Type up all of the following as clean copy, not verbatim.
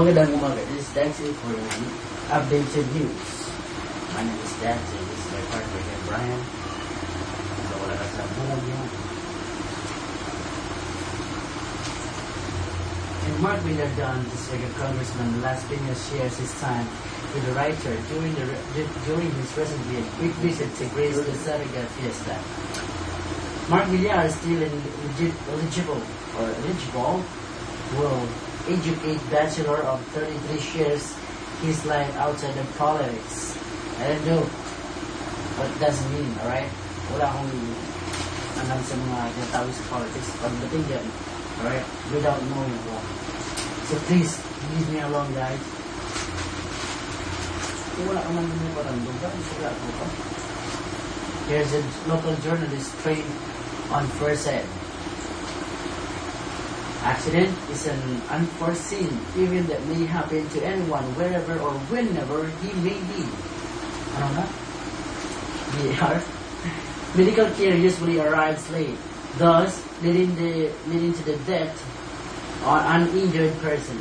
Magandang umaga. This is Dexter for the updated news. My name is Dexter. This is my partner here, Brian. So, wala ka sa buong yan. And Mark Villardon, the second congressman, Las Piñas shares his time with the writer during his recently quick visit to grace the Sariga Fiesta. Mark Villar is still eligible will educate Bachelor of 33 shares his life outside of politics. I don't know what it does mean, alright? Wala akong alam sa mga tinatawag sa politics pagdating dyan, alright? Without knowing what. So please, leave me alone, guys. Kung wala ka man naman parang lugar, isura ako pa. Here's a local journalist trained on first aid. Accident is an unforeseen event that may happen to anyone, wherever or whenever he may be. Ano na? BAR. Medical care usually arrives late, thus leading to the death of an uninjured person.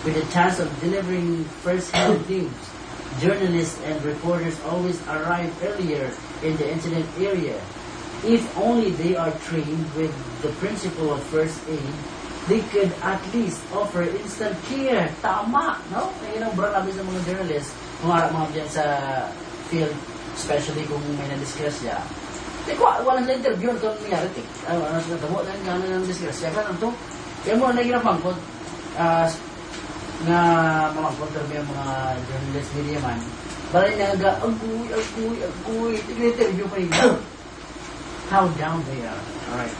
With the task of delivering first-hand news, journalists and reporters always arrive earlier in the incident area. If only they are trained with the principle of first aid, they could at least offer instant care. Tama, no? Ngayon ang brand sa mga journalists, kung harap mga dyan sa field, especially kung may na-disgrasya. Walang na-interview ito ang nangyari. Ano sa tamo, gano'n ng disgrasya. Kaya ito, kaya mo na ginapangkot na mamangkot kami ang mga journalist media man. Balay na nga, agoy, tigil-interview pa rin. How down they are. Alright.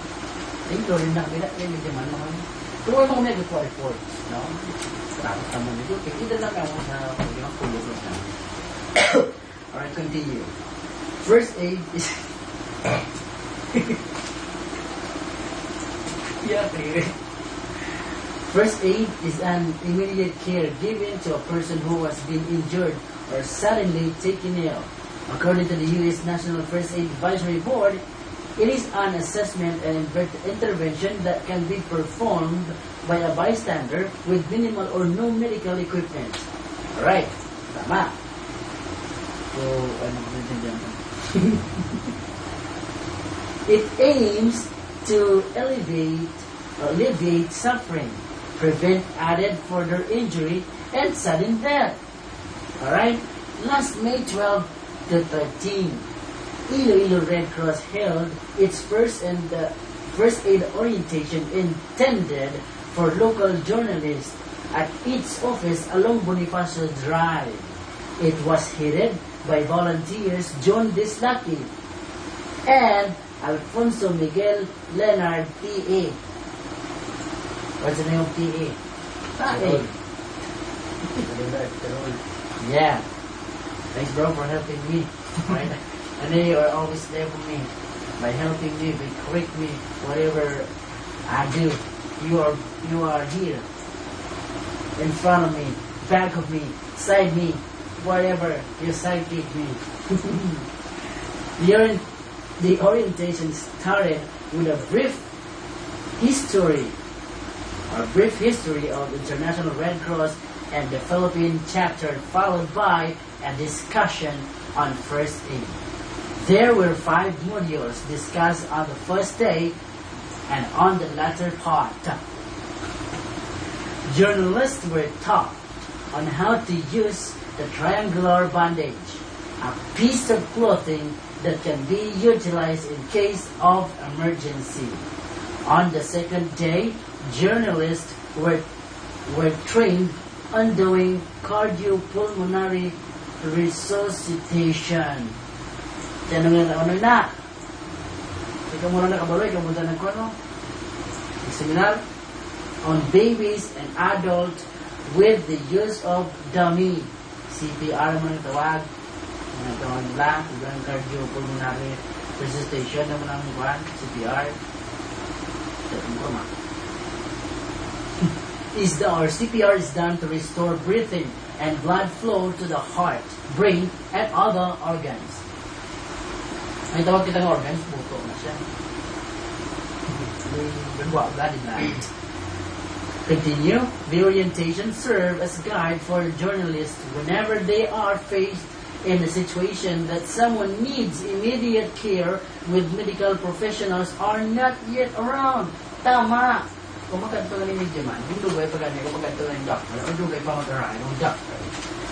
Ito rin na kami na medyo man naman. Tuwa mo kami nagkakwa reports, no? Tapos naman nito. Kita lang ako sa pagkakang kulog na. Alright, continue. First aid is... First aid is an immediate care given to a person who has been injured or suddenly taken ill. According to the U.S. National First Aid Advisory Board, it is an assessment and intervention that can be performed by a bystander with minimal or no medical equipment. Alright, tama. So, ano ba dyan? It aims to alleviate suffering, prevent added further injury, and sudden death. Alright, last May 12 to 13, Iloilo Red Cross held its first aid orientation intended for local journalists at its office along Bonifacio Drive. It was headed by volunteers John Dislaki and Alfonso Miguel Leonard P.A. What's the name of P.A.? Yeah. Thanks, bro, for helping me. Right? And they are always there for me by helping me, by correct me, whatever I do. You are here, in front of me, back of me, side me, whatever your sidekick me. The orientation started with a brief history of International Red Cross and the Philippine chapter, followed by a discussion on first aid. There were 5 modules discussed on the first day and on the latter part. Journalists were taught on how to use the triangular bandage, a piece of clothing that can be utilized in case of emergency. On the second day, journalists were trained on doing cardiopulmonary resuscitation. Tanong na. Ikaw muna nakabaloy, ikaw muna nagkwano. Seminar on babies and adults with the use of dummy. CPR mo tawag. Tawag lang. Ibang cardiopulmonary resuscitation naman ang buwan. CPR. CPR is done to restore breathing and blood flow to the heart, brain, and other organs. May tawag kitang organs, buto na siya. May gagwa, blood in line. Continue. The orientation serve as guide for journalists whenever they are faced in a situation that someone needs immediate care with medical professionals are not yet around. Tama! Kung magkanto nga ni medyo man, kung dugay pa ganyan, kung magkanto nga yung doctor, o dugay pa mag-aray ng doctor,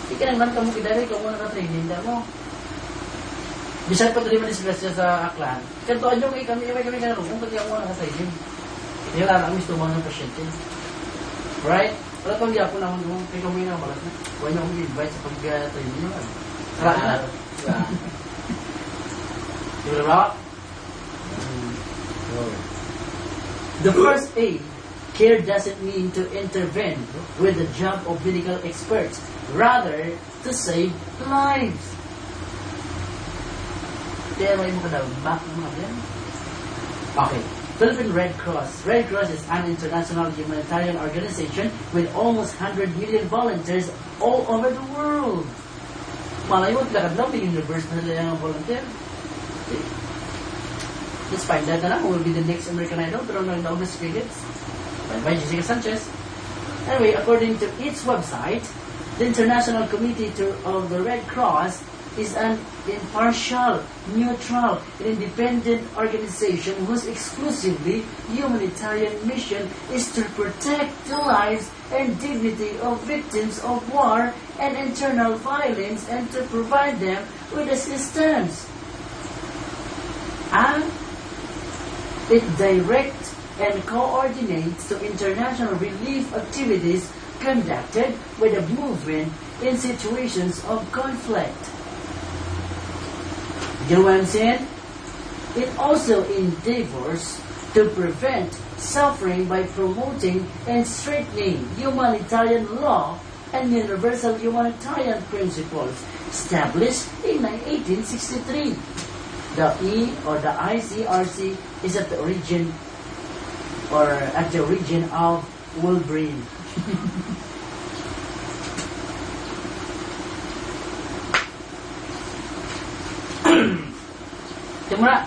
ikinang man ka mo kidari, kung muna ka-training na mo. Bisan pa rin manisiplasya sa aklan, kantoan yung kami ka na kung pati ako muna ka-training. Yung alam, mistumang ng pasyente. Right? Wala pang yapon naman kung kaya kami na balas na. Huwag niyo akong invite sa pag-training nyo. Sarap na. Diba ba? The first aid care doesn't mean to intervene with the job of medical experts, rather to save lives. Kaya may mga daw, back mga yan. Okay. Philippine Red Cross. Red Cross is an international humanitarian organization with almost 100 million volunteers all over the world. Malay mo, kakadlaw, may universe na nila yung volunteer. Okay. Let's find out na lang who will be the next American Idol, pero nang naubos crickets. By Jessica Sanchez. Anyway, according to its website, the International Committee of the Red Cross is an impartial, neutral, and independent organization whose exclusively humanitarian mission is to protect the lives and dignity of victims of war and internal violence and to provide them with assistance. And it directs and coordinates to international relief activities conducted by the movement in situations of conflict. You know what I'm saying? It also endeavors to prevent suffering by promoting and strengthening humanitarian law and universal humanitarian principles established in 1863. The ICRC is at the origin of Wolverine. Timura,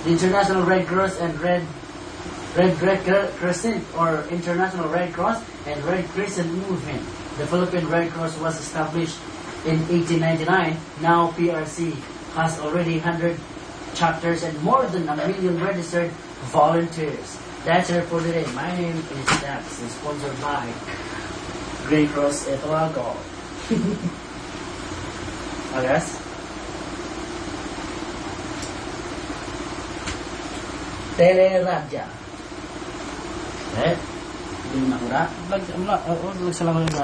the International Red Cross and Red Crescent, or International Red Cross and Red Crescent Movement. The Philippine Red Cross was established in 1899. Now PRC has already 100 chapters and more than 1 million registered volunteers. That's it for today. My name is Dax, and sponsored by Grey Cross Etalago. Alias Teleradia. Hindi na kura. Nagsalang ko yung